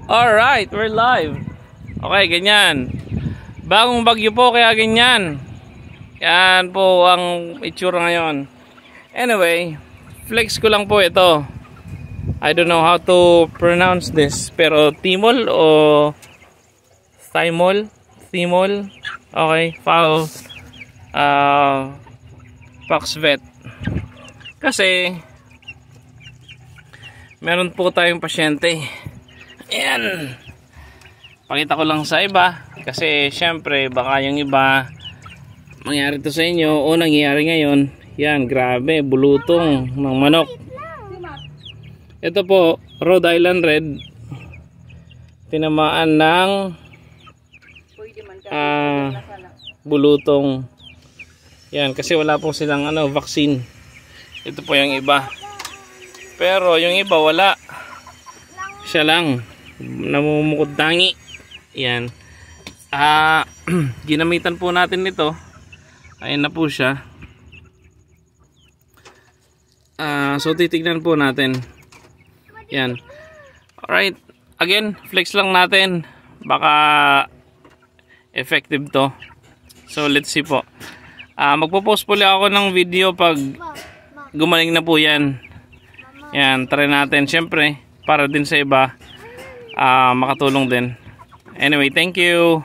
Alright, we're live. Okay, ganyan. Bagong bagyo po, kaya ganyan. Yan po ang itsura ngayon. Anyway, flex ko lang po ito. I don't know how to pronounce this, pero Timol o Thymol? Thymol? Okay, foul. Fox vet. Kasi meron po tayong pasyente. Ayan. Pakita ko lang sa iba kasi syempre baka yung iba mangyari to sa inyo o nangyayari ngayon. Yan, grabe, bulutong ng manok. Ito po, Rhode Island Red. Tinamaan ng bulutong. Yan, kasi wala po silang vaccine. Ito po yung iba. Pero yung iba wala. Siya lang namumukod tangi. Yan. Ginamitan po natin nito. Ayun na po siya. So titignan po natin. Yan. Alright. Again, flex lang natin. Baka effective to. So let's see po. Magpo-post po ako ng video pag gumaling na po yan. Yan, try natin. Siyempre, para din sa iba makatulong din. Anyway, thank you.